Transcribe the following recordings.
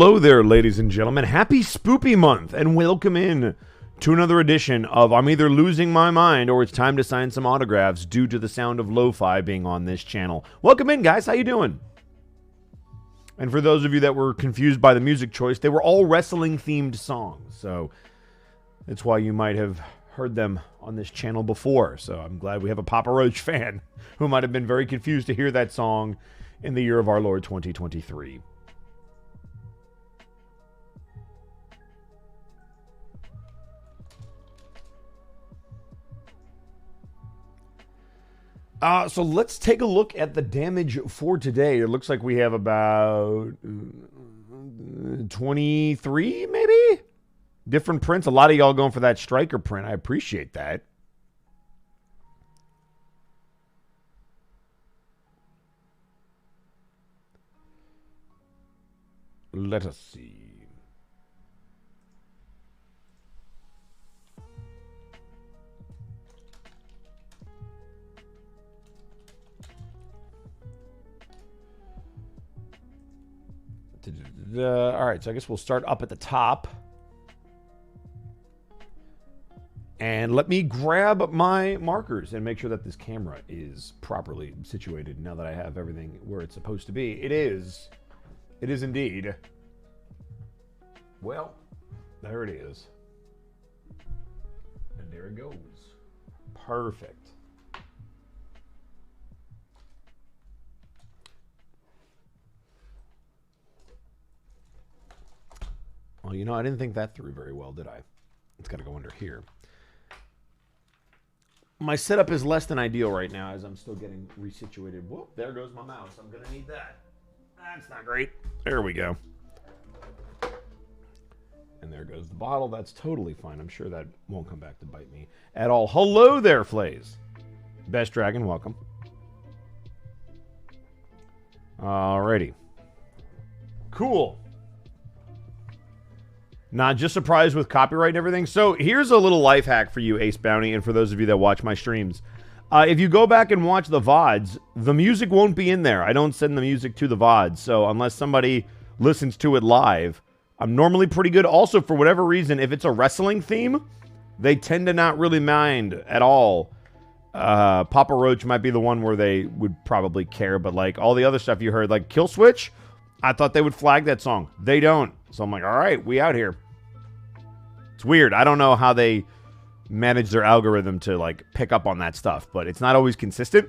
Hello there, ladies and gentlemen. Happy Spoopy Month, and welcome in to another edition of I'm Either Losing My Mind or It's Time to Sign Some Autographs due to the sound of lo-fi being on this channel. Welcome in, guys. How you doing? And for those of you that were confused by the music choice, they were all wrestling-themed songs, so that's why you might have heard them on this channel before. So I'm glad we have a Papa Roach fan who might have been very confused to hear that song in the year of our Lord 2023. So let's take a look at the damage for today. It looks like we have about 23, maybe? Different prints. A lot of y'all going for that striker print. I appreciate that. Let us see. All right, so I guess we'll start up at the top. And let me grab my markers and make sure that this camera is properly situated now that I have everything where it's supposed to be. It is indeed. Well, there it is. And there it goes. Perfect. Well, you know, I didn't think that through very well, did I? It's got to go under here. My setup is less than ideal right now as I'm still getting resituated. Whoop, there goes my mouse. I'm going to need that. That's not great. There we go. And there goes the bottle. That's totally fine. I'm sure that won't come back to bite me at all. Hello there, Flays. Best Dragon, welcome. Alrighty. Cool. Not just surprised with copyright and everything. So here's a little life hack for you, Ace Bounty, and for those of you that watch my streams. If you go back and watch the VODs, the music won't be in there. I don't send the music to the VODs, so unless somebody listens to it live, I'm normally pretty good. Also, for whatever reason, if it's a wrestling theme, they tend to not really mind at all. Papa Roach might be the one where they would probably care, but like all the other stuff you heard, like Kill Switch, I thought they would flag that song. They don't. So I'm like, all right, we out here. It's weird. I don't know how they manage their algorithm to like pick up on that stuff, but it's not always consistent.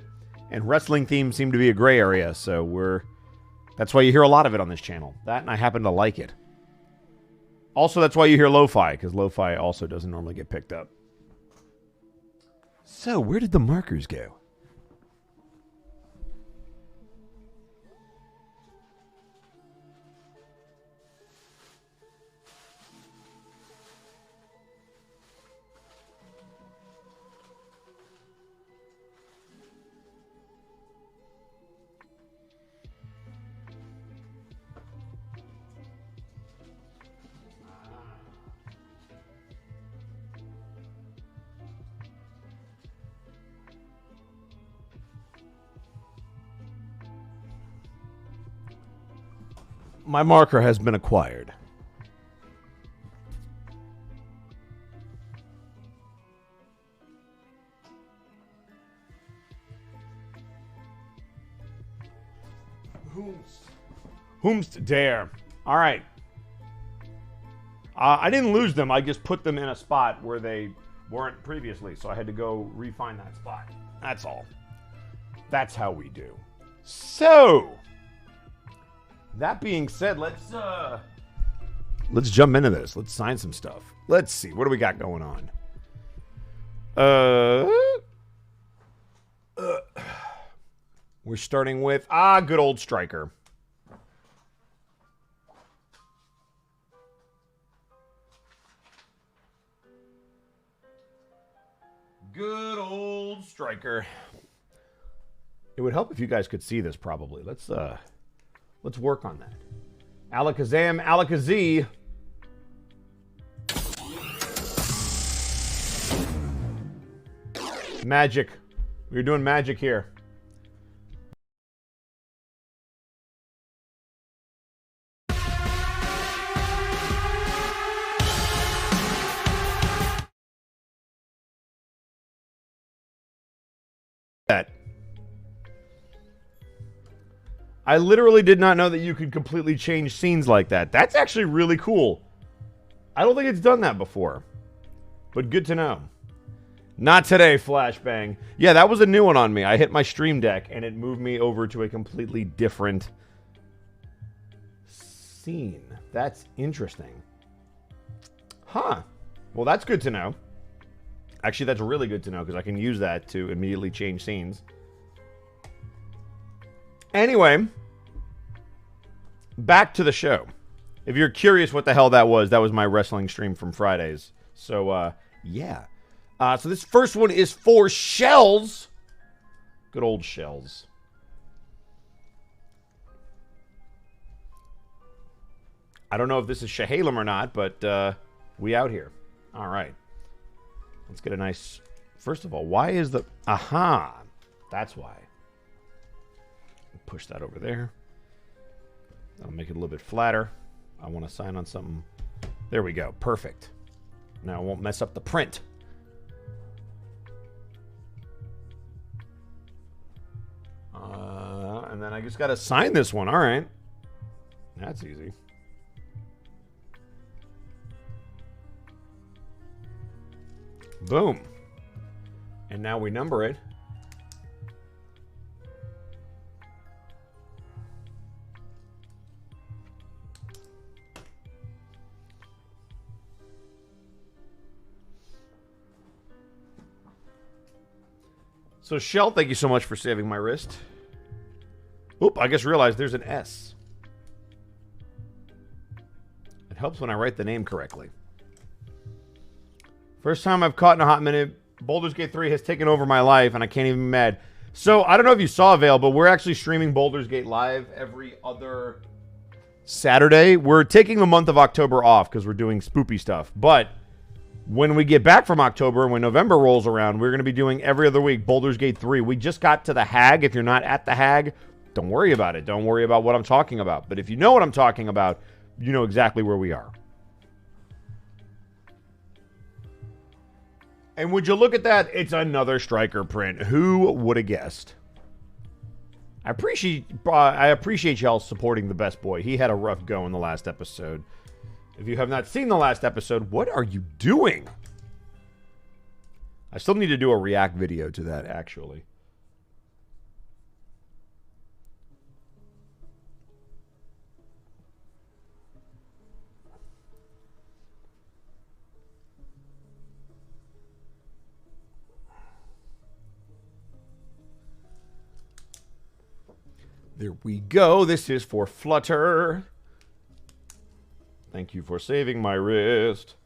And wrestling themes seem to be a gray area, so that's why you hear a lot of it on this channel. That, and I happen to like it. Also, that's why you hear lo-fi, because lo-fi also doesn't normally get picked up. So, where did the markers go? My marker has been acquired. Whomst dare. All right. I didn't lose them. I just put them in a spot where they weren't previously, so I had to go refine that spot. That's all. That's how we do. So, that being said, let's jump into this. Let's sign some stuff. Let's see. What do we got going on? We're starting with good old Striker. Good old Striker. It would help if you guys could see this probably. Let's work on that. Alakazam, Alakazee. Magic. We're doing magic here. I literally did not know that you could completely change scenes like that. That's actually really cool. I don't think it's done that before. But good to know. Not today, Flashbang. Yeah, that was a new one on me. I hit my Stream Deck, and it moved me over to a completely different scene. That's interesting. Huh. Well, that's good to know. Actually, that's really good to know, because I can use that to immediately change scenes. Anyway, back to the show. If you're curious what the hell that was my wrestling stream from Fridays. So, yeah. So this first one is for Shells. Good old Shells. I don't know if this is Shahalem or not, but we out here. All right. Let's get a nice... First of all, why is the... Aha! That's why. Push that over there. That'll make it a little bit flatter. I want to sign on something. There we go. Perfect. Now it won't mess up the print. And then I just got to sign this one. All right. That's easy. Boom. And now we number it. So, Shell, thank you so much for saving my wrist. Oop, I just realized there's an S. It helps when I write the name correctly. First time I've caught in a hot minute. Baldur's Gate 3 has taken over my life, and I can't even be mad. So, I don't know if you saw, Vale, but we're actually streaming Baldur's Gate live every other Saturday. We're taking the month of October off because we're doing spoopy stuff. But when we get back from October, when November rolls around, we're going to be doing every other week Baldur's Gate 3. We just got to the Hag. If you're not at the Hag, don't worry about it. Don't worry about what I'm talking about. But if you know what I'm talking about, you know exactly where we are. And would you look at that? It's another Striker print. Who would have guessed? I appreciate y'all supporting the best boy. He had a rough go in the last episode. If you have not seen the last episode, what are you doing? I still need to do a react video to that, actually. There we go. This is for Flutter. Thank you for saving my wrist.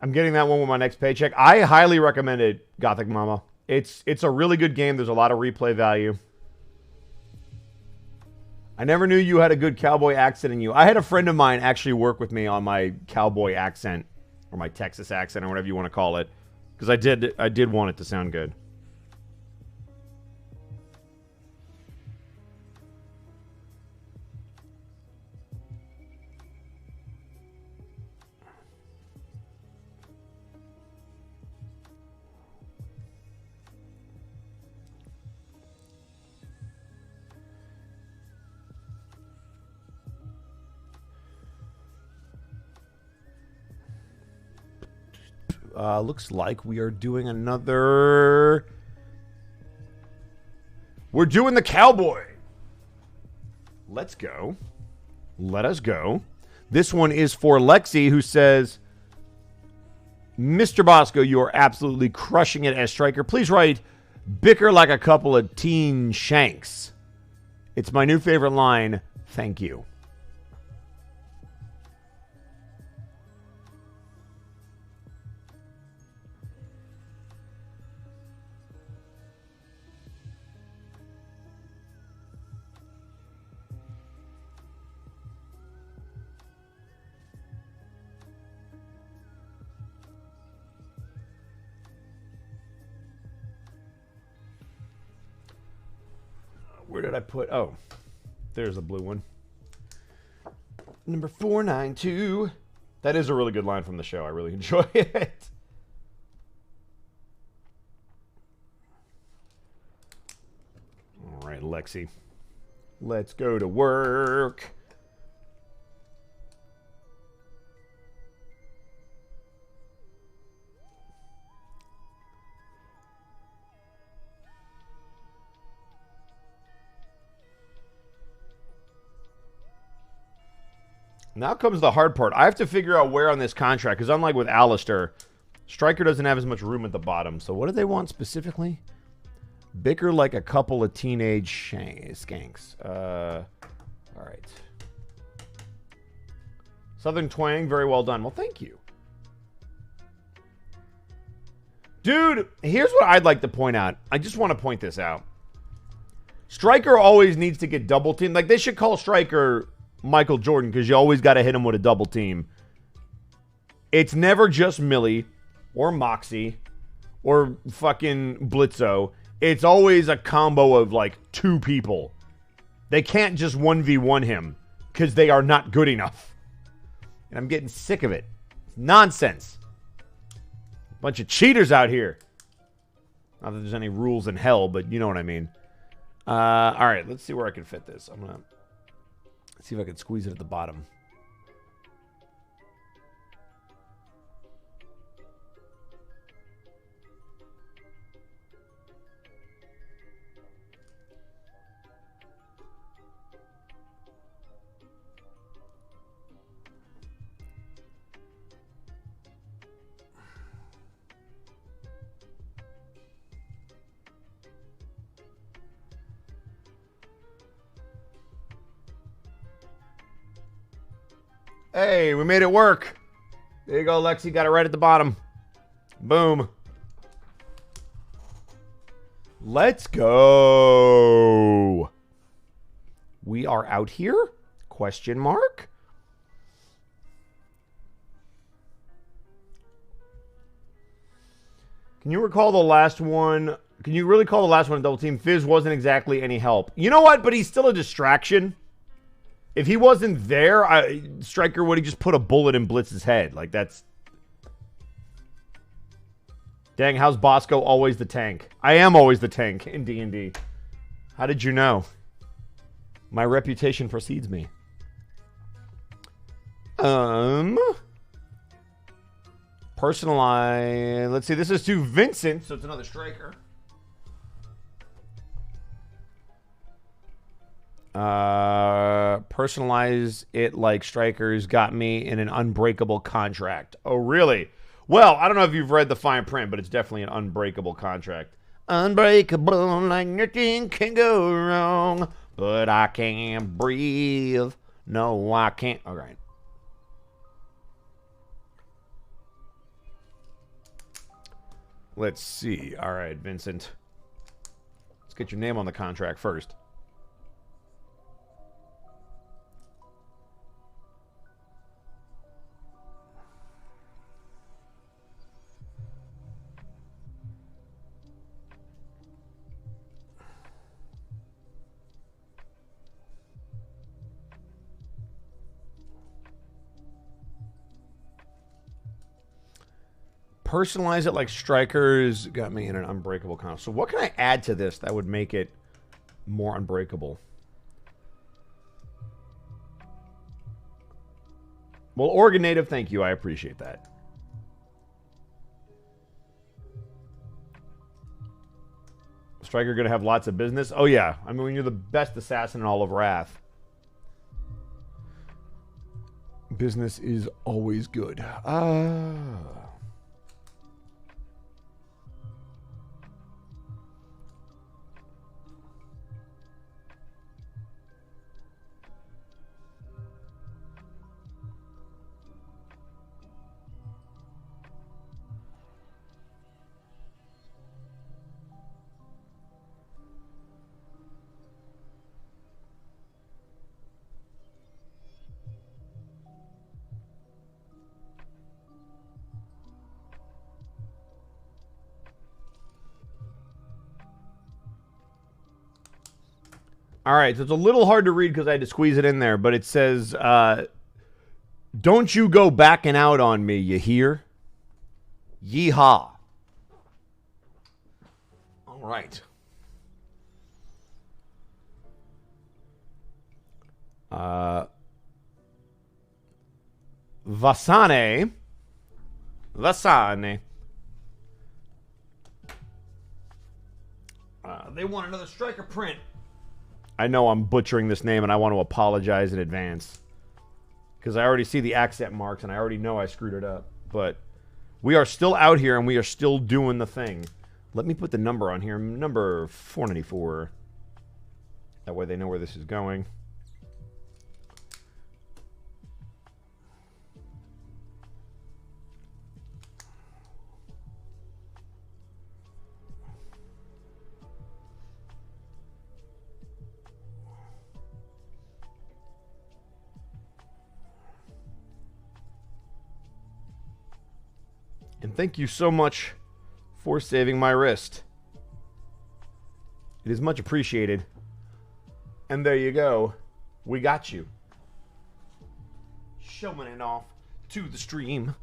I'm getting that one with my next paycheck. I highly recommend it, Gothic Mama. It's a really good game. There's a lot of replay value. I never knew you had a good cowboy accent in you. I had a friend of mine actually work with me on my cowboy accent, or my Texas accent, or whatever you want to call it, because I did want it to sound good. Looks like we are doing another... We're doing the cowboy. Let's go. Let us go. This one is for Lexi, who says, Mr. Bosco, you are absolutely crushing it as Striker. Please write, bicker like a couple of teen shanks. It's my new favorite line. Thank you. Where did I put... Oh, there's a blue one. Number 492. That is a really good line from the show. I really enjoy it. right, Lexi. Let's go to work. Now comes the hard part. I have to figure out where on this contract, because unlike with Alistair, Striker doesn't have as much room at the bottom. So what do they want specifically? Bicker like a couple of teenage skanks. All right. Southern Twang, very well done. Well, thank you. Dude, here's what I'd like to point out. I just want to point this out. Striker always needs to get double teamed. Like, they should call Striker Michael Jordan, because you always got to hit him with a double team. It's never just Millie or Moxie or fucking Blitzo. It's always a combo of like 2 people. They can't just 1v1 him because they are not good enough. And I'm getting sick of it. It's nonsense. Bunch of cheaters out here. Not that there's any rules in hell, but you know what I mean. All right, let's see where I can fit this. I'm going to see if I can squeeze it at the bottom. Hey, we made it work. There you go, Lexi. Got it right at the bottom. Boom. Let's go. We are out here? Question mark? Can you recall the last one? Can you really call the last one a double team? Fizz wasn't exactly any help. You know what? But he's still a distraction. If he wasn't there, Striker would have just put a bullet in Blitz's head. Like, that's... Dang, how's Bosco always the tank? I am always the tank in D&D. How did you know? My reputation precedes me. Personalize... Let's see, this is to Vincent, so it's another Striker. Personalize it like Strikers got me in an unbreakable contract. Oh, really? Well, I don't know if you've read the fine print, but it's definitely an unbreakable contract. Unbreakable, like nothing can go wrong, but I can't breathe. No, I can't. All right. Let's see. All right, Vincent. Let's get your name on the contract first. Personalize it like Strikers got me in an unbreakable contract. So what can I add to this that would make it more unbreakable? Well, Oregon native, thank you. I appreciate that. Striker going to have lots of business? Oh, yeah. I mean, when you're the best assassin in all of Wrath, business is always good. All right, so it's a little hard to read because I had to squeeze it in there, but it says, don't you go backing out on me, you hear? Yeehaw. All right. Vasane. They want another striker print. I know I'm butchering this name, and I want to apologize in advance. Because I already see the accent marks, and I already know I screwed it up. But we are still out here, and we are still doing the thing. Let me put the number on here. Number 494. That way they know where this is going. And thank you so much for saving my wrist. It is much appreciated. And there you go. We got you. Showing it off to the stream.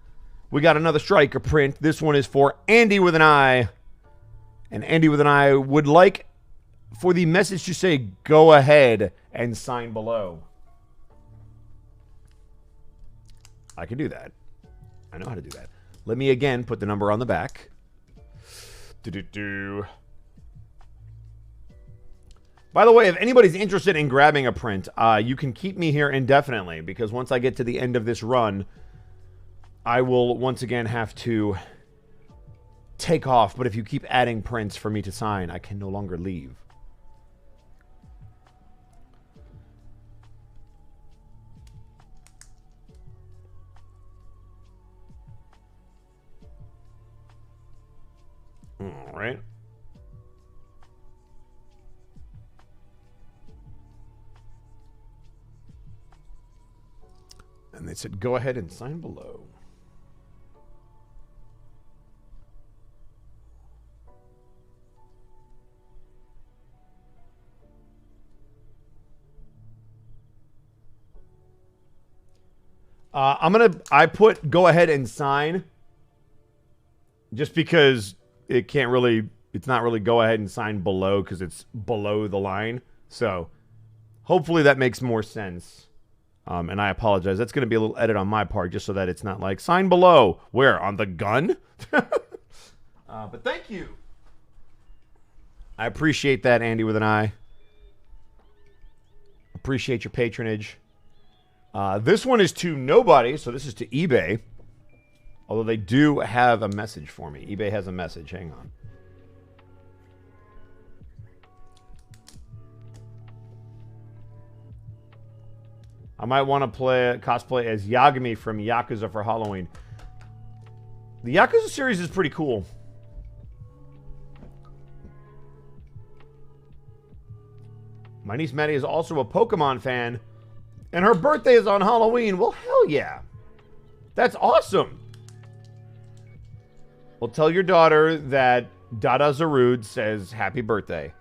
We got another striker print. This one is for Andy with an I. And Andy with an I would like for the message to say, go ahead and sign below. I can do that. I know how to do that. Let me again put the number on the back. By the way, if anybody's interested in grabbing a print, you can keep me here indefinitely, because once I get to the end of this run, I will once again have to take off. But if you keep adding prints for me to sign, I can no longer leave. All right. And they said, go ahead and sign below. I put go ahead and sign just because it can't really, it's not really go ahead and sign below because it's below the line. So hopefully that makes more sense. And I apologize. That's going to be a little edit on my part just so that it's not like sign below. Where? On the gun? But thank you. I appreciate that, Andy with an I. Appreciate your patronage. This one is to nobody, so this is to eBay. Although they do have a message for me. eBay has a message. Hang on. I might want to cosplay as Yagami from Yakuza for Halloween. The Yakuza series is pretty cool. My niece Maddie is also a Pokemon fan, and her birthday is on Halloween. Well, hell yeah. That's awesome. Well, tell your daughter that Dada Zarud says happy birthday.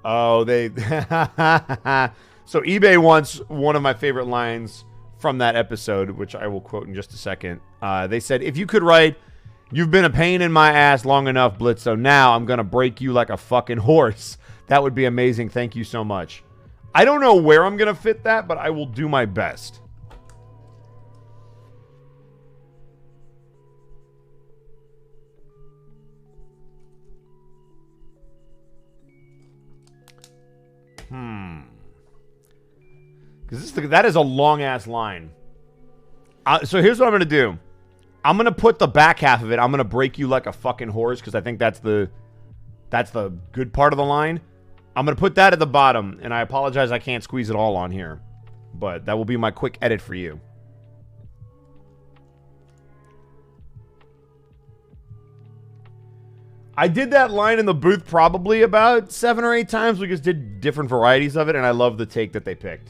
Oh, they... So eBay wants one of my favorite lines from that episode, which I will quote in just a second. They said, if you could write, you've been a pain in my ass long enough, Blitzo. Now I'm going to break you like a fucking horse. That would be amazing. Thank you so much. I don't know where I'm going to fit that, but I will do my best. Because that is a long-ass line. So here's what I'm going to do. I'm going to put the back half of it. I'm going to break you like a fucking horse because I think that's the good part of the line. I'm going to put that at the bottom, and I apologize I can't squeeze it all on here. But that will be my quick edit for you. I did that line in the booth probably about 7 or 8 times. We just did different varieties of it, and I love the take that they picked.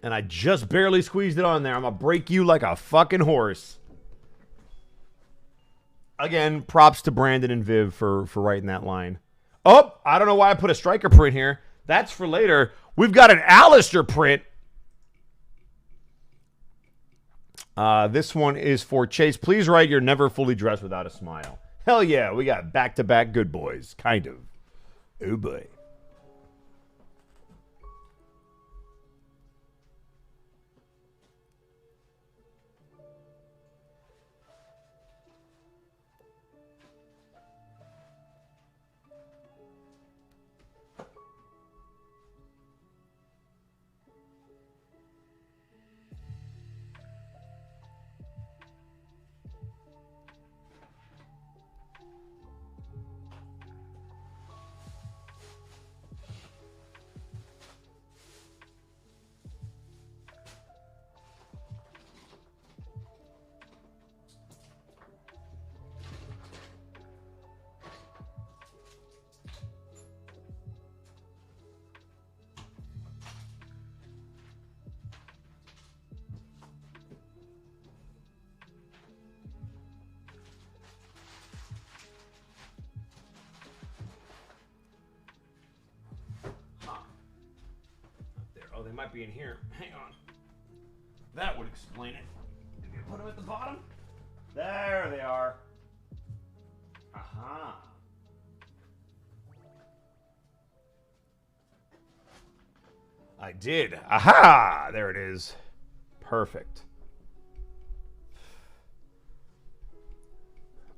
And I just barely squeezed it on there. I'm going to break you like a fucking horse. Again, props to Brandon and Viv for writing that line. Oh, I don't know why I put a striker print here. That's for later. We've got an Alistair print. This one is for Chase. Please write, you're never fully dressed without a smile. Hell yeah, we got back-to-back good boys. Kind of. Oh boy. Oh, they might be in here. Hang on. That would explain it. Did you put them at the bottom? There they are. Aha. I did. Aha! There it is. Perfect.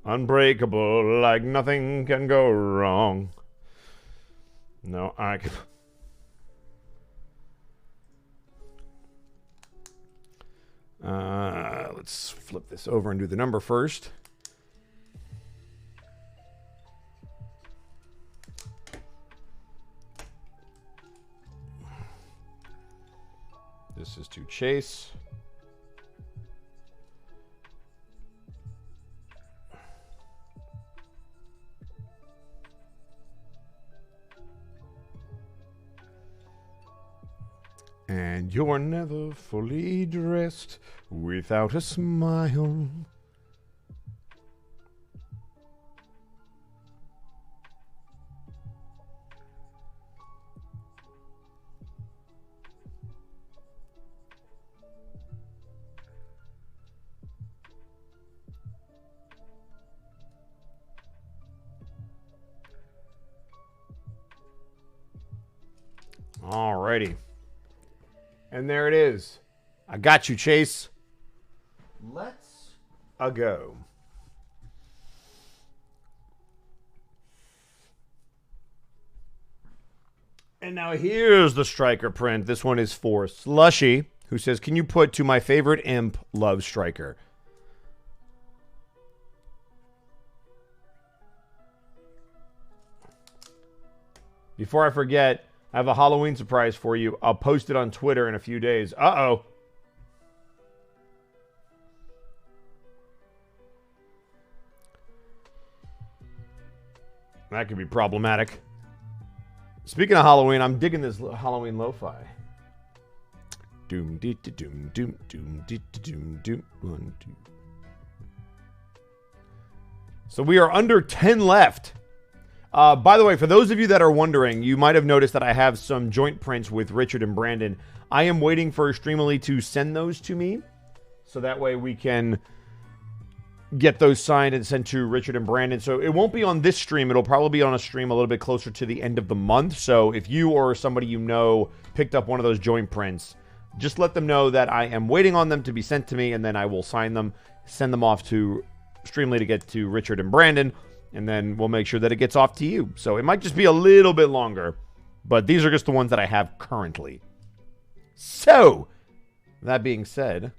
Unbreakable, like nothing can go wrong. No, I can... Let's flip this over and do the number first. This is to Chase. And you're never fully dressed without a smile. Alrighty. And there it is. I got you, Chase. Let's go. And now here's the striker print. This one is for Slushy, who says, can you put to my favorite imp, love striker? Before I forget, I have a Halloween surprise for you. I'll post it on Twitter in a few days. Uh-oh. That could be problematic. Speaking of Halloween, I'm digging this Halloween lo-fi. Doom dee doom doom doom dee doom doom 1 2. So we are under 10 left. By the way, for those of you that are wondering, you might have noticed that I have some joint prints with Richard and Brandon. I am waiting for Streamily to send those to me, so that way we can get those signed and sent to Richard and Brandon. So it won't be on this stream. It'll probably be on a stream a little bit closer to the end of the month. So if you or somebody you know picked up one of those joint prints, just let them know that I am waiting on them to be sent to me, and then I will sign them, send them off to Streamily to get to Richard and Brandon, and then we'll make sure that it gets off to you. So it might just be a little bit longer, but these are just the ones that I have currently. So, that being said,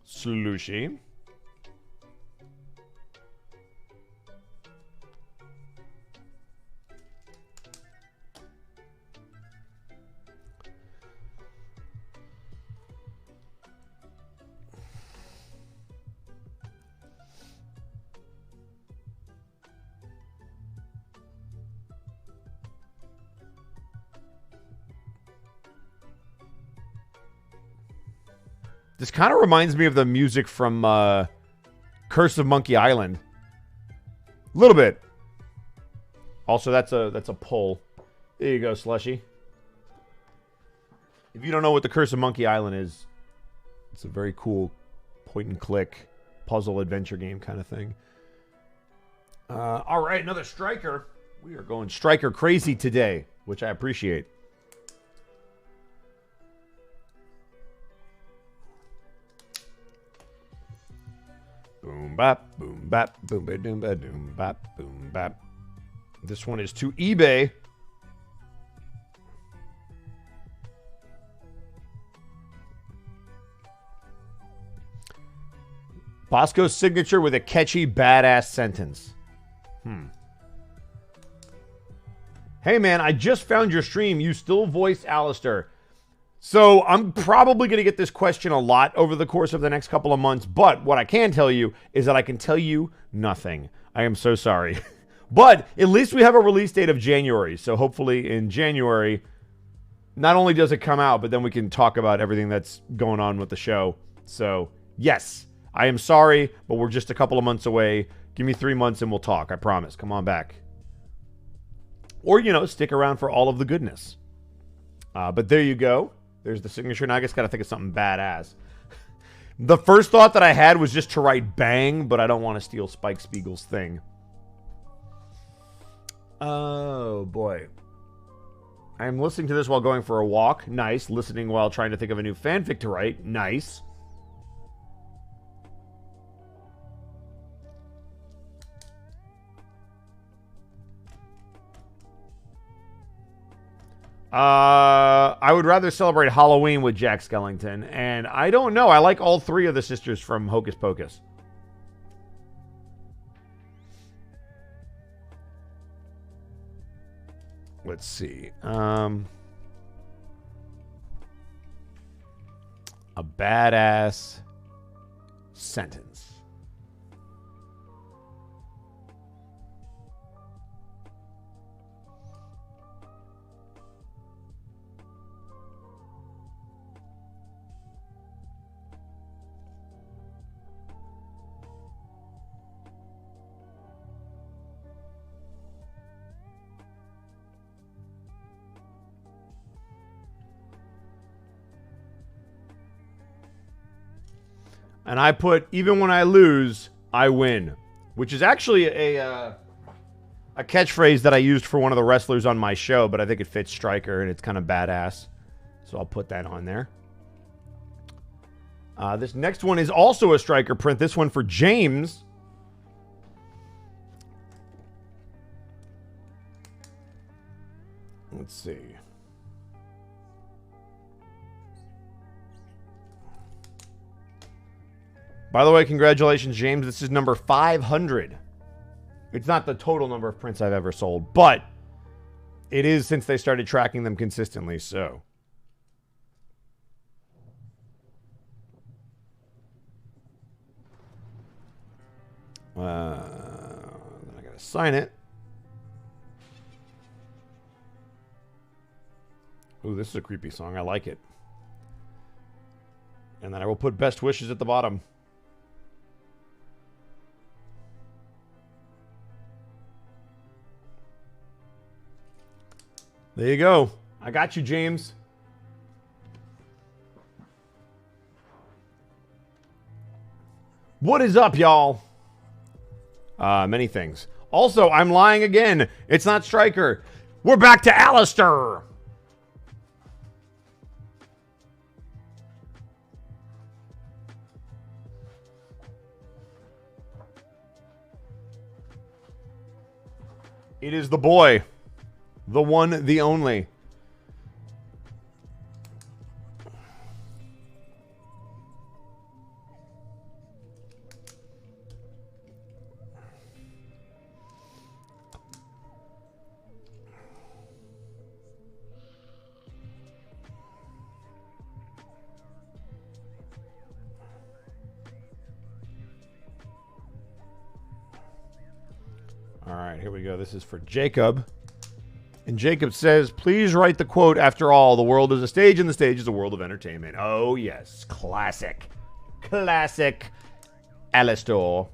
Slushy. This kind of reminds me of the music from Curse of Monkey Island. A little bit. Also, that's a pull. There you go, Slushy. If you don't know what the Curse of Monkey Island is, it's a very cool point-and-click puzzle adventure game kind of thing. All right, another striker. We are going striker crazy today, which I appreciate. Boom bap, boom bap, boom ba doom ba doom bap, boom bap. This one is to eBay. Bosco's signature with a catchy, badass sentence. Hey, man, I just found your stream. You still voice Alistair. So I'm probably going to get this question a lot over the course of the next couple of months. But what I can tell you is that I can tell you nothing. I am so sorry. But at least we have a release date of January. So hopefully in January, not only does it come out, but then we can talk about everything that's going on with the show. So, yes, I am sorry, but we're just a couple of months away. Give me 3 months and we'll talk. I promise. Come on back. Or, you know, stick around for all of the goodness. But there you go. There's the signature. Now I just got to think of something badass. The first thought that I had was just to write bang, but I don't want to steal Spike Spiegel's thing. Oh, boy. I'm listening to this while going for a walk. Nice. Listening while trying to think of a new fanfic to write. Nice. I would rather celebrate Halloween with Jack Skellington. And I don't know. I like all three of the sisters from Hocus Pocus. Let's see. A badass sentence. And I put, even when I lose, I win. Which is actually a catchphrase that I used for one of the wrestlers on my show, but I think it fits Stryker, and it's kind of badass. So I'll put that on there. This next one is also a Stryker print. This one for James. Let's see. By the way, congratulations, James. This is number 500. It's not the total number of prints I've ever sold, but it is since they started tracking them consistently, so. Then I gotta sign it. Ooh, this is a creepy song. I like it. And then I will put best wishes at the bottom. There you go. I got you, James. What is up, y'all? Many things. Also, I'm lying again. It's not Stryker. We're back to Alistair. It is the boy. The one, the only. All right, here we go. This is for Jacob. And Jacob says, please write the quote, after all, the world is a stage and the stage is a world of entertainment. Oh, yes. Classic. Classic Alistor.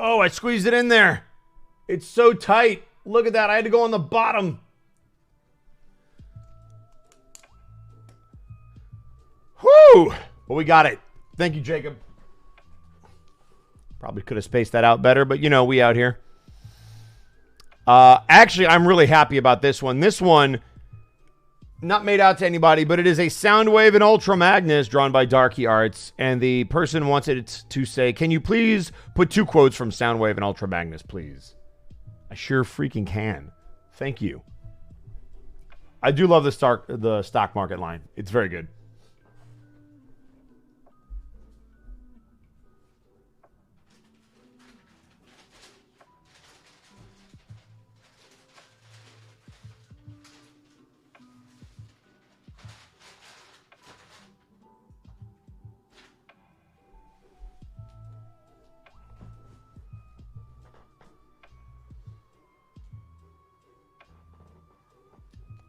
Oh, I squeezed it in there. It's so tight. Look at that. I had to go on the bottom. Whoo! Well, we got it. Thank you, Jacob. Probably could have spaced that out better, but you know, we out here. Actually, I'm really happy about this one. This one, not made out to anybody, but it is a Soundwave and Ultra Magnus drawn by Darky Arts, and the person wants it to say, can you please put 2 quotes from Soundwave and Ultra Magnus, please? I sure freaking can. Thank you. I do love the stock market line. It's very good.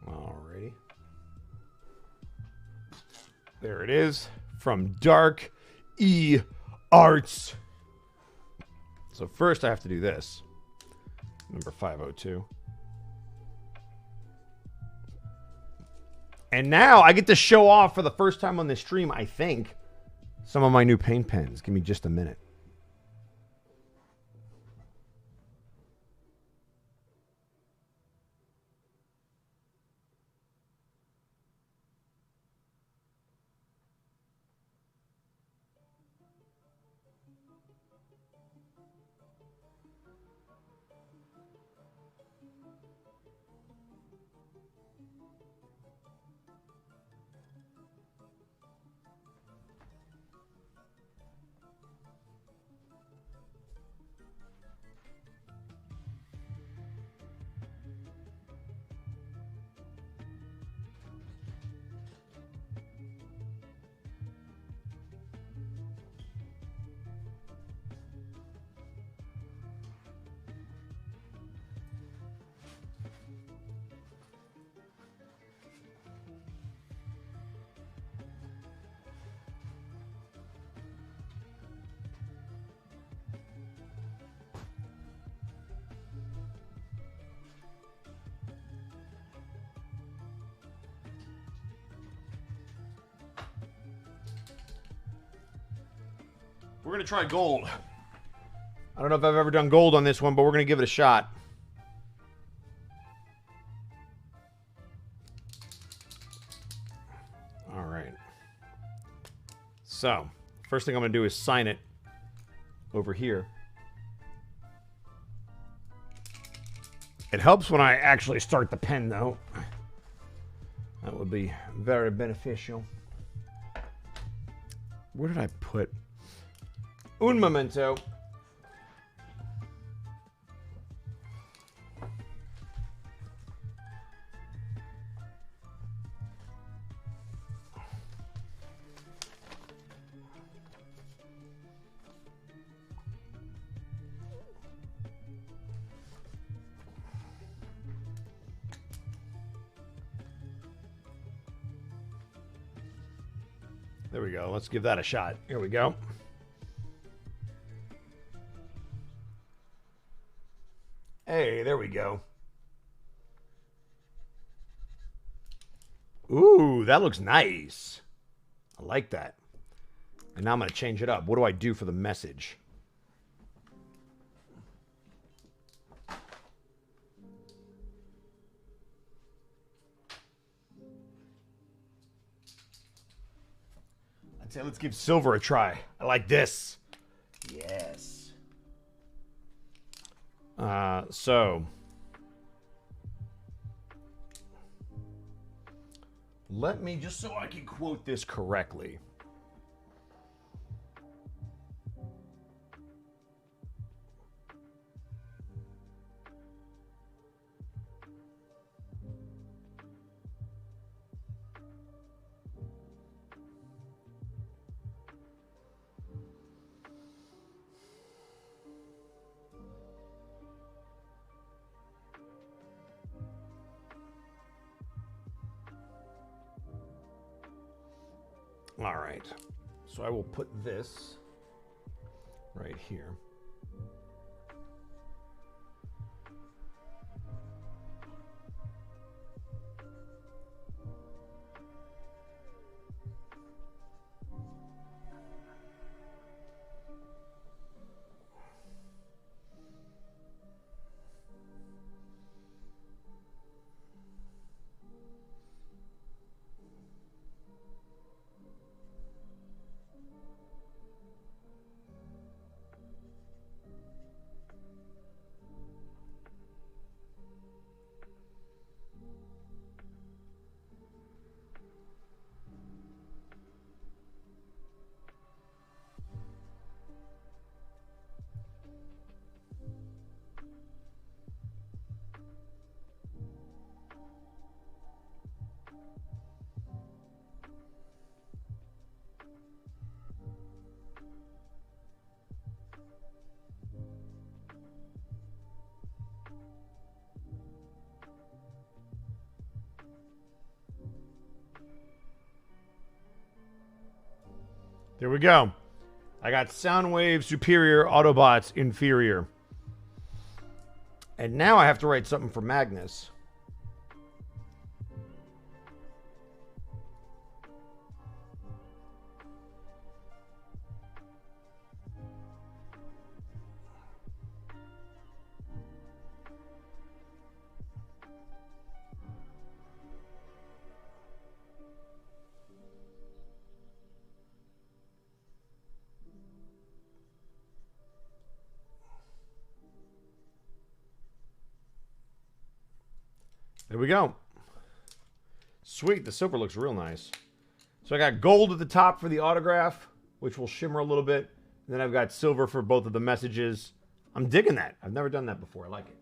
Alrighty. There it is from Dark E Arts. So first I have to do this. Number 502. And now I get to show off for the first time on this stream, I think, some of my new paint pens. Give me just a minute. We're going to try gold. I don't know if I've ever done gold on this one, but we're going to give it a shot. All right. So, first thing I'm going to do is sign it over here. It helps when I actually start the pen, though. That would be very beneficial. Where did I put... Un momento. There we go. Let's give that a shot. Here we go. Hey, there we go. Ooh, that looks nice. I like that. And now I'm going to change it up. What do I do for the message? I'd say let's give silver a try. I like this. Yes. So let me, just so I can quote this correctly. All right, so I will put this right here. There we go. I got Soundwave superior, Autobots inferior. And now I have to write something for Magnus. There we go. Sweet. The silver looks real nice. So I got gold at the top for the autograph, which will shimmer a little bit. And then I've got silver for both of the messages. I'm digging that. I've never done that before. I like it.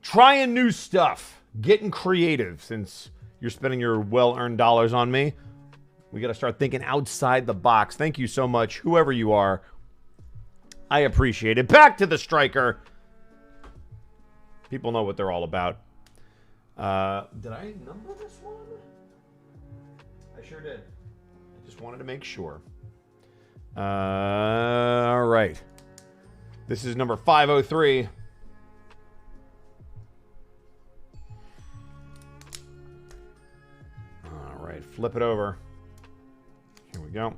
Trying new stuff. Getting creative. Since you're spending your well-earned dollars on me, we got to start thinking outside the box. Thank you so much, whoever you are. I appreciate it. Back to the striker. People know what they're all about. Did I number this one? I sure did. I just wanted to make sure. All right. This is number 503. All right, flip it over. Here we go.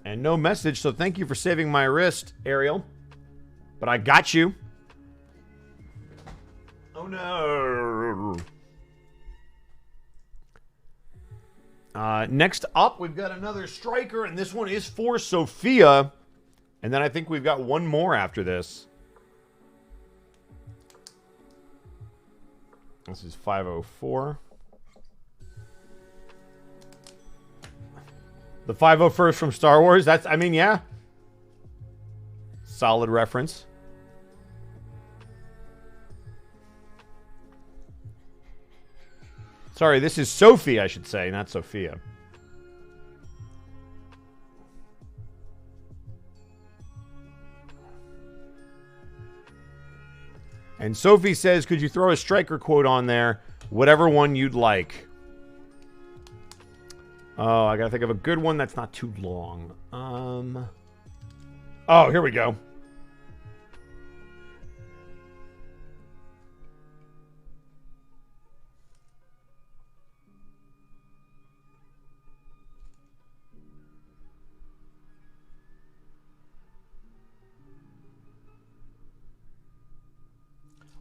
And no message, so thank you for saving my wrist, Ariel. But I got you. Oh, no. Next up, we've got another striker, and this one is for Sophia. And then I think we've got one more after this. This is 504. The 501st from Star Wars. That's, I mean, yeah. Solid reference. Sorry, this is Sophie, I should say, not Sophia. And Sophie says, could you throw a striker quote on there? Whatever one you'd like. Oh, I gotta think of a good one that's not too long. Oh, here we go.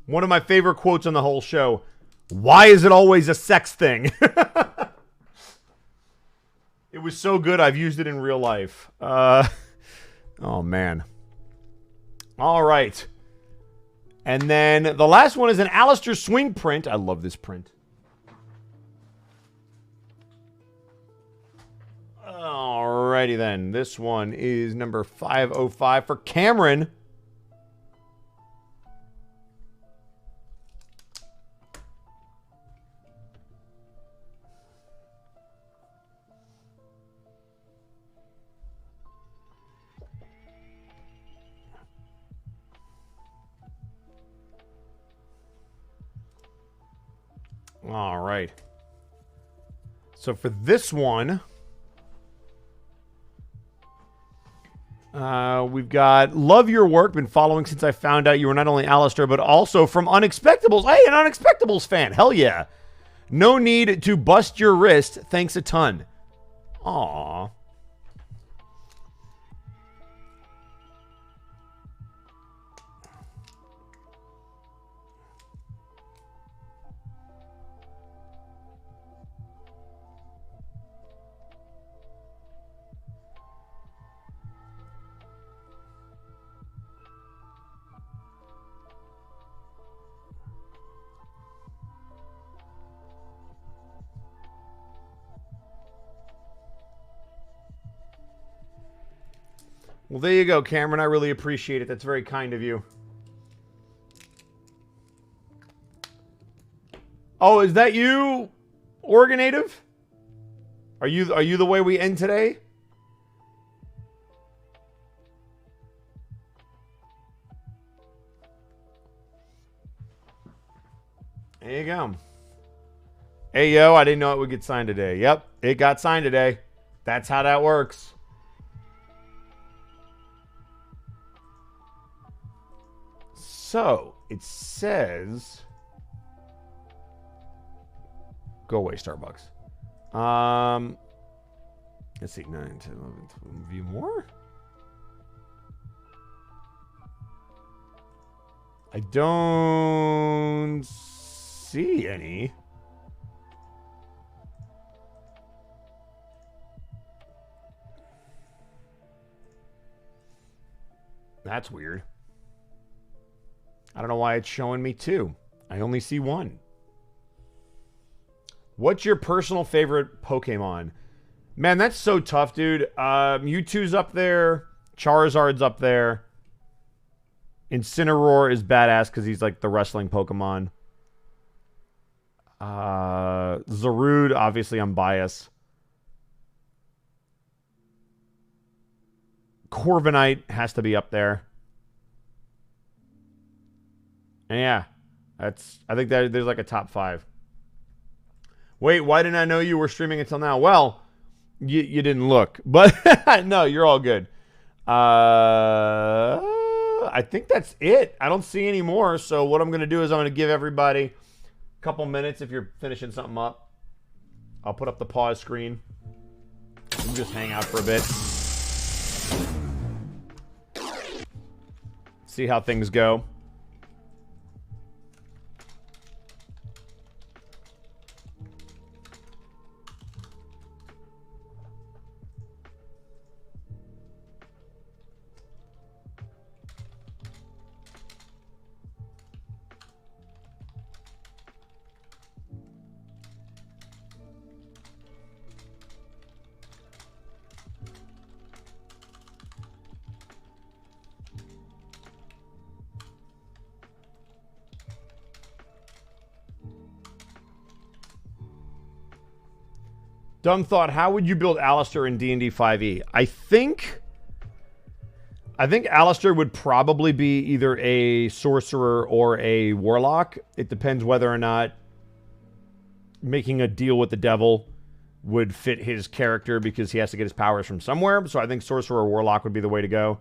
One of my favorite quotes on the whole show. Why is it always a sex thing? It was so good, I've used it in real life. Oh, man. All right. And then the last one is an Alistair swing print. I love this print. Alrighty then. This one is number 505 for Cameron. All right. So for this one, we've got love your work. Been following since I found out you were not only Alistair, but also from Unexpectables. Hey, an Unexpectables fan. Hell yeah. No need to bust your wrist. Thanks a ton. Aww. Well, there you go, Cameron. I really appreciate it. That's very kind of you. Oh, is that you, Oregonative? Are you the way we end today? There you go. Hey, yo, I didn't know it would get signed today. Yep, it got signed today. That's how that works. So, it says... Go away, Starbucks. Let's see, 9, 10, 11, 12, view more? I don't see any. That's weird. I don't know why it's showing me two. I only see one. What's your personal favorite Pokemon? Man, that's so tough, dude. Mewtwo's up there. Charizard's up there. Incineroar is badass because he's like the wrestling Pokemon. Zarude, obviously I'm biased. Corviknight has to be up there. And yeah, I think that there's like a top 5. Wait, why didn't I know you were streaming until now? Well, you didn't look, but no, you're all good. I think that's it. I don't see any more. So what I'm going to do is I'm going to give everybody a couple minutes if you're finishing something up. I'll put up the pause screen. You can just hang out for a bit. See how things go. Dumb thought, how would you build Alistair in D&D 5e? I think Alistair would probably be either a sorcerer or a warlock. It depends whether or not making a deal with the devil would fit his character because he has to get his powers from somewhere. So I think Sorcerer or Warlock would be the way to go.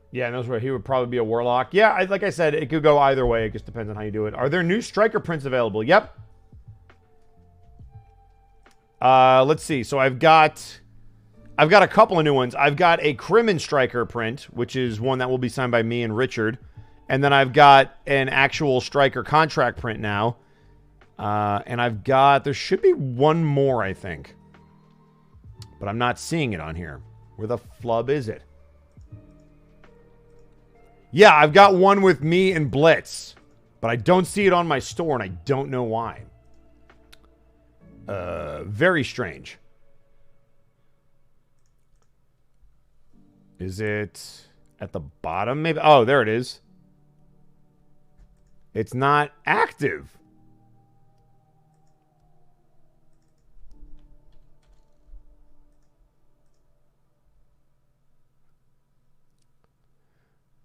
Yeah, and those were, he would probably be a Warlock. Yeah, like I said, it could go either way. It just depends on how you do it. Are there new Striker prints available? Yep. Let's see. So I've got a couple of new ones. I've got a Crimin Striker print, which is one that will be signed by me and Richard. And then I've got an actual Striker contract print now. And there should be one more, I think. But I'm not seeing it on here. Where the flub is it? Yeah, I've got one with me and Blitz. But I don't see it on my store, and I don't know why. Very strange. Is it at the bottom, maybe? Oh, there it is. It's not active.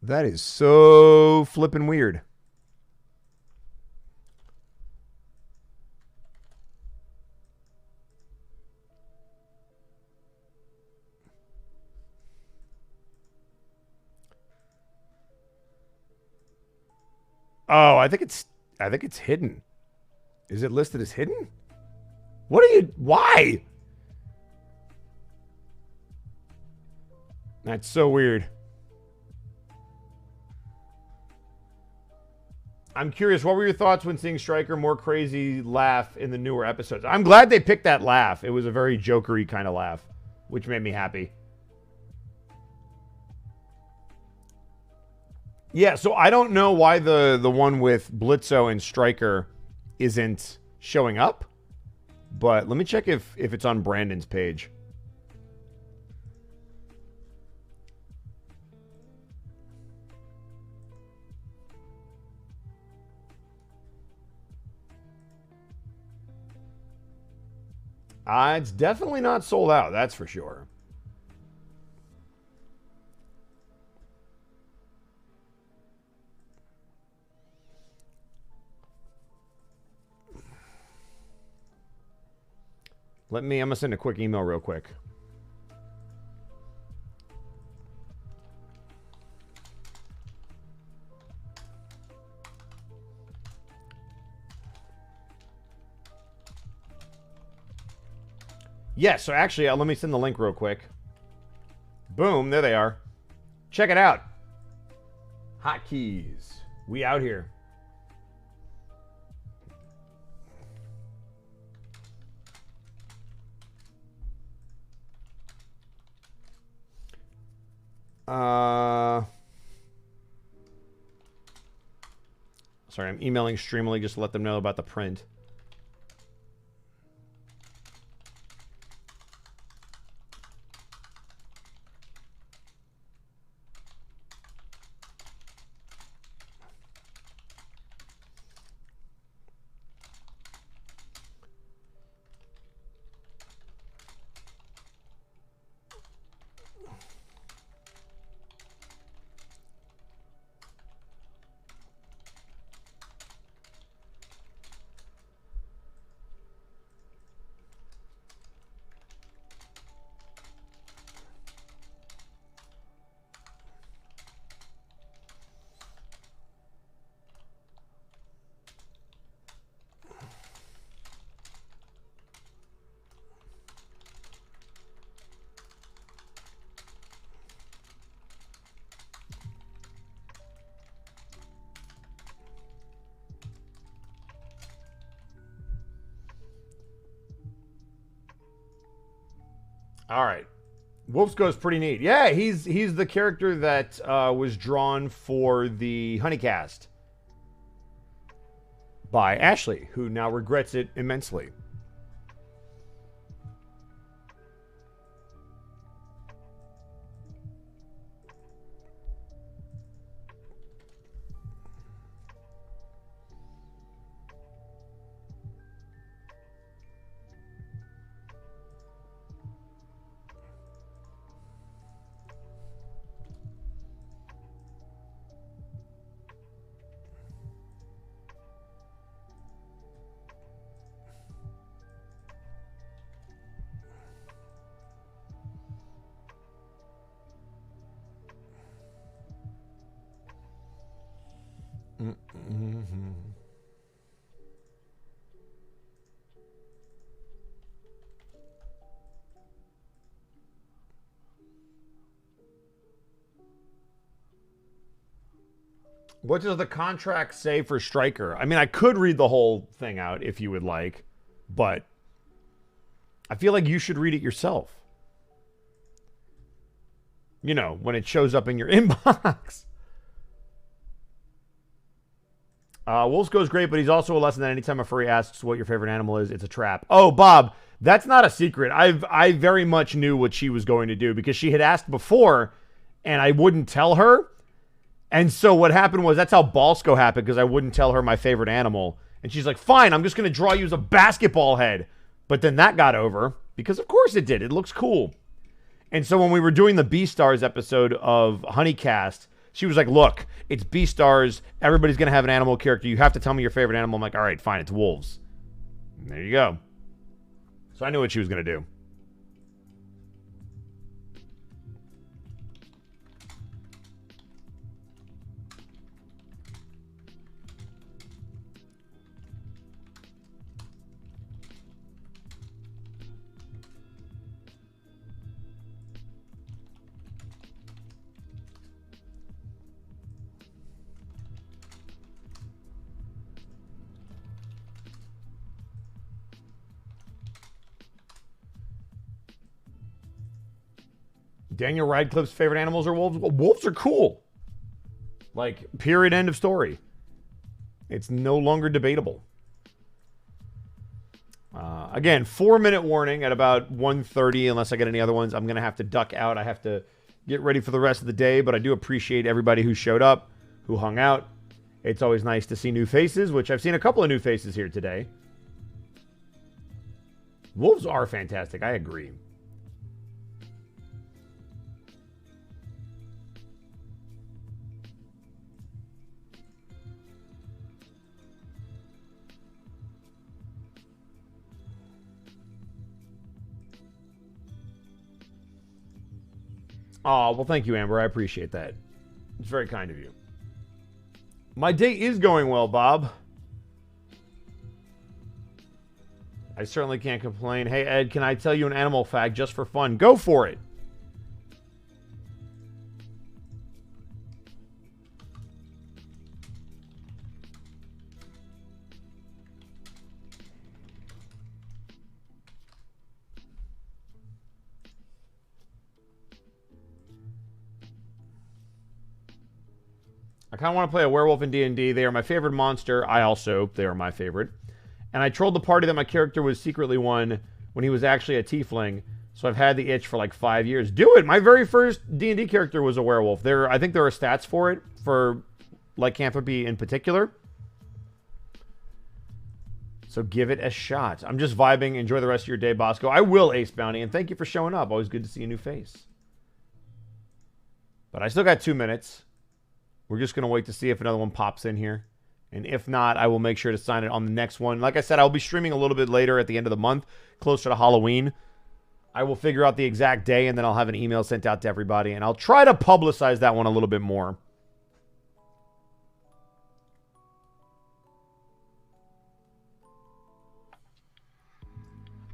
That is so flippin' weird. Oh, I think it's hidden. Is it listed as hidden? What are you... Why? That's so weird. I'm curious, what were your thoughts when seeing Striker more crazy laugh in the newer episodes? I'm glad they picked that laugh. It was a very jokery kind of laugh, which made me happy. Yeah, so I don't know why the one with Blitzo and Striker isn't showing up, but let me check if it's on Brandon's page. It's definitely not sold out, that's for sure. I'm going to send a quick email real quick. Yeah, so actually, let me send the link real quick. Boom, there they are. Check it out. Hotkeys. We out here. Sorry, I'm emailing Streamily just to let them know about the print. All right. Wolfsco's pretty neat. Yeah, he's the character that was drawn for the Honeycast. by Ashley, who now regrets it immensely. What does the contract say for Striker? I mean, I could read the whole thing out if you would like, but I feel like you should read it yourself. You know, when it shows up in your inbox. Wolves goes great, but he's also a lesson that anytime a furry asks what your favorite animal is, it's a trap. Oh, Bob, that's not a secret. I very much knew what she was going to do because she had asked before, and I wouldn't tell her. And so what happened was, that's how Bosco happened, because I wouldn't tell her my favorite animal. And she's like, fine, I'm just going to draw you as a basketball head. But then that got over, because of course it did. It looks cool. And so when we were doing the Beastars episode of Honeycast, she was like, look, it's Beastars. Everybody's going to have an animal character. You have to tell me your favorite animal. I'm like, all right, fine, it's wolves. And there you go. So I knew what she was going to do. Daniel Radcliffe's favorite animals are wolves. Well, wolves are cool. Like, period, end of story. It's no longer debatable. Again, 4-minute warning at about 1:30, unless I get any other ones. I'm going to have to duck out. I have to get ready for the rest of the day, but I do appreciate everybody who showed up, who hung out. It's always nice to see new faces, which I've seen a couple of new faces here today. Wolves are fantastic. I agree. Oh, well, thank you, Amber. I appreciate that. It's very kind of you. My day is going well, Bob. I certainly can't complain. Hey, Ed, can I tell you an animal fact just for fun? Go for it. I kind of want to play a werewolf in D&D. They are my favorite monster. They are my favorite. And I trolled the party that my character was secretly one when he was actually a tiefling. So I've had the itch for like 5 years. Do it! My very first D&D character was a werewolf. I think there are stats for it, for lycanthropy in particular. So give it a shot. I'm just vibing. Enjoy the rest of your day, Bosco. I will, Ace Bounty, and thank you for showing up. Always good to see a new face. But I still got 2 minutes. We're just going to wait to see if another one pops in here. And if not, I will make sure to sign it on the next one. Like I said, I'll be streaming a little bit later at the end of the month, closer to Halloween. I will figure out the exact day, and then I'll have an email sent out to everybody. And I'll try to publicize that one a little bit more.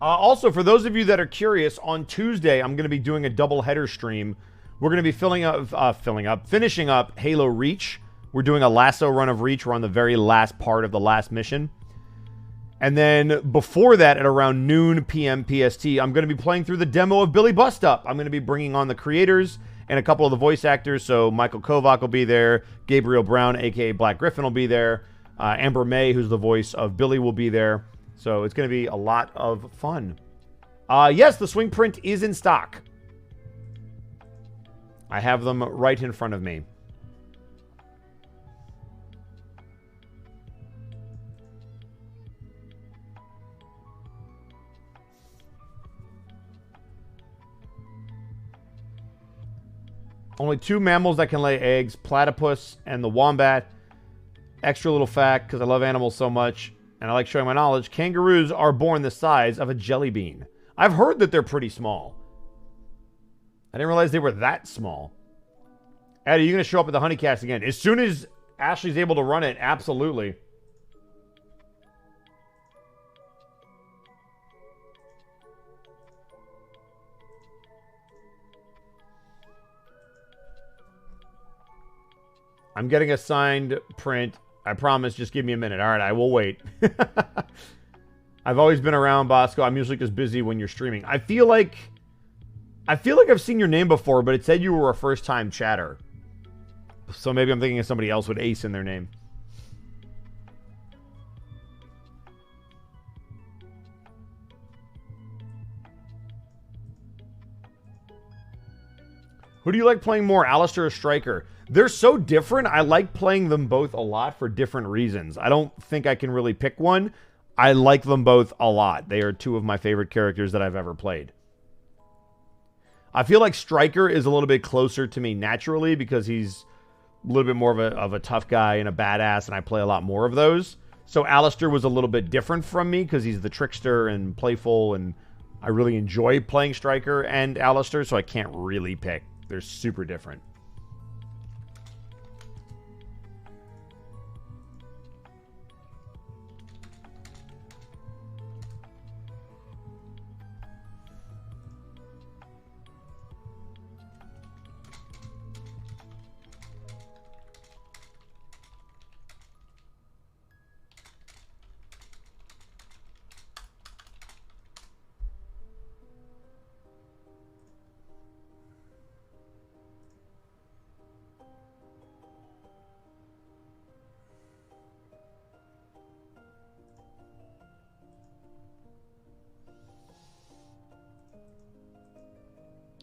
Also, for those of you that are curious, on Tuesday, I'm going to be doing a double header stream. We're going to be finishing up Halo Reach. We're doing a lasso run of Reach. We're on the very last part of the last mission. And then before that, at around noon p.m. PST, I'm going to be playing through the demo of Billy Bust Up. I'm going to be bringing on the creators and a couple of the voice actors. So Michael Kovac will be there. Gabriel Brown, a.k.a. Black Griffin, will be there. Amber May, who's the voice of Billy, will be there. So it's going to be a lot of fun. Yes, the swing print is in stock. I have them right in front of me. Only 2 mammals that can lay eggs, platypus and the wombat. Extra little fact, because I love animals so much, and I like showing my knowledge, kangaroos are born the size of a jelly bean. I've heard that they're pretty small. I didn't realize they were that small. Eddie, you're going to show up at the Honeycast again. As soon as Ashley's able to run it, absolutely. I'm getting a signed print. I promise, just give me a minute. All right, I will wait. I've always been around, Bosco. I'm usually just busy when you're streaming. I feel like I've seen your name before, but it said you were a first-time chatter. So maybe I'm thinking of somebody else with Ace in their name. Who do you like playing more, Alistair or Striker? They're so different. I like playing them both a lot for different reasons. I don't think I can really pick one. I like them both a lot. They are 2 of my favorite characters that I've ever played. I feel like Striker is a little bit closer to me naturally because he's a little bit more of a tough guy and a badass, and I play a lot more of those. So Alistair was a little bit different from me because he's the trickster and playful, and I really enjoy playing Striker and Alistair, so I can't really pick. They're super different.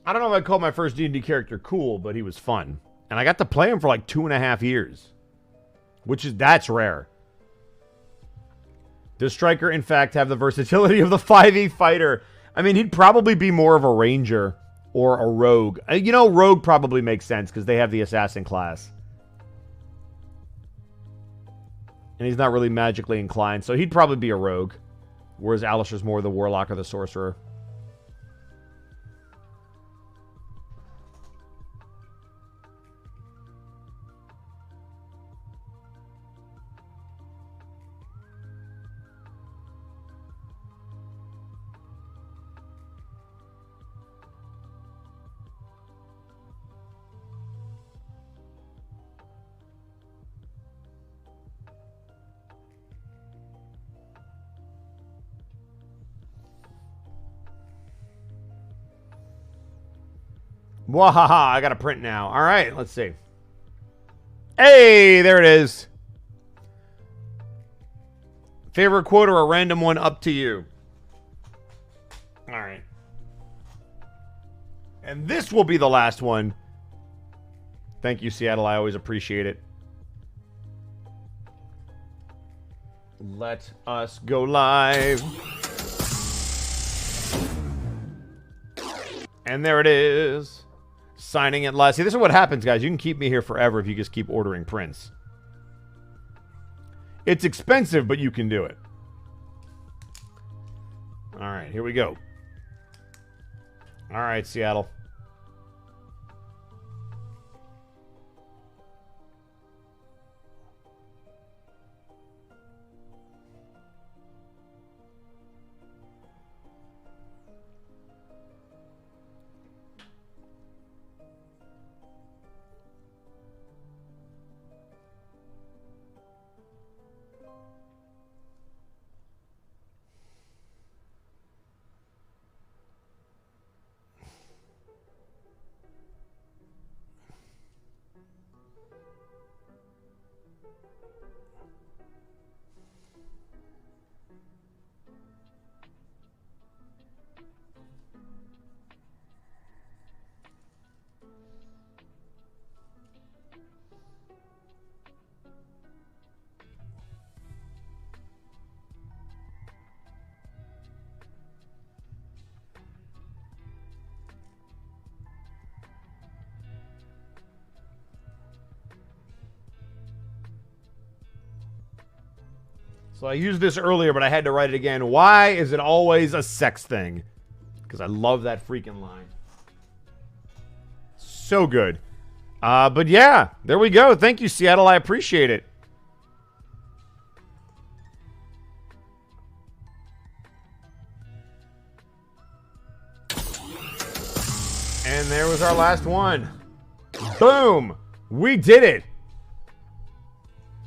I don't know if I'd call my first D&D character cool, but he was fun. And I got to play him for like 2.5 years. That's rare. Does Striker, in fact, have the versatility of the 5e fighter? I mean, he'd probably be more of a ranger or a rogue. You know, rogue probably makes sense because they have the assassin class. And he's not really magically inclined, so he'd probably be a rogue. Whereas Alistair's more the warlock or the sorcerer. Wahaha, I got a print now. All right, let's see. Hey, there it is. Favorite quote or a random one, up to you. All right. And this will be the last one. Thank you, Seattle. I always appreciate it. Let us go live. And there it is. Signing it live. See, this is what happens, guys. You can keep me here forever if you just keep ordering prints. It's expensive, but you can do it. All right, here we go. All right, Seattle. So I used this earlier, but I had to write it again. Why is it always a sex thing? Because I love that freaking line. So good. But yeah, there we go. Thank you, Seattle. I appreciate it. And there was our last one. Boom! We did it!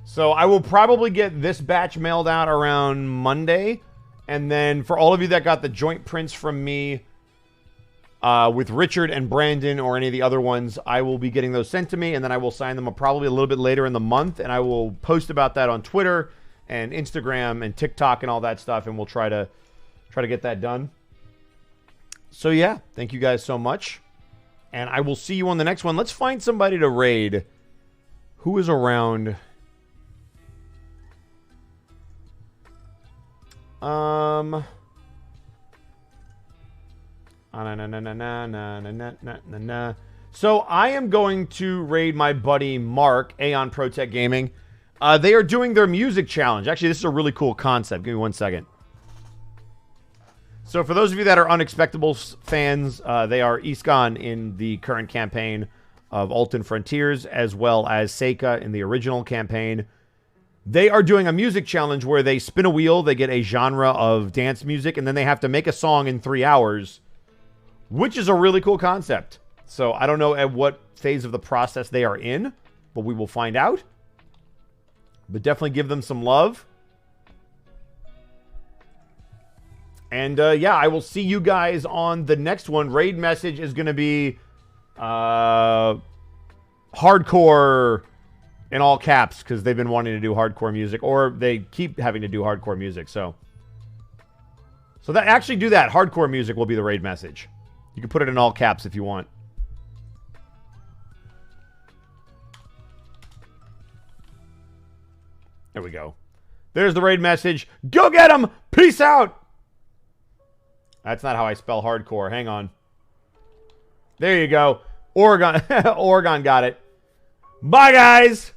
So I will probably get this batch mailed out around Monday. And then for all of you that got the joint prints from me with Richard and Brandon or any of the other ones, I will be getting those sent to me. And then I will sign them probably a little bit later in the month. And I will post about that on Twitter and Instagram and TikTok and all that stuff. And we'll try to get that done. So yeah, thank you guys so much. And I will see you on the next one. Let's find somebody to raid. Who is around? So I am going to raid my buddy Mark, Aeon Protech Gaming. They are doing their music challenge. Actually, this is a really cool concept. Give me 1 second. So for those of you that are Unexpectables fans, they are Iskan in the current campaign of Alton Frontiers, as well as Seika in the original campaign. They are doing a music challenge where they spin a wheel, they get a genre of dance music, and then they have to make a song in 3 hours, which is a really cool concept. So I don't know at what phase of the process they are in, but we will find out. But definitely give them some love. And, yeah, I will see you guys on the next one. Raid message is going to be hardcore in all caps because they've been wanting to do hardcore music, or they keep having to do hardcore music. So that actually do that. Hardcore music will be the raid message. You can put it in all caps if you want. There we go. There's the raid message. Go get them! Peace out! That's not how I spell hardcore. Hang on. There you go. Oregon. Oregon got it. Bye, guys!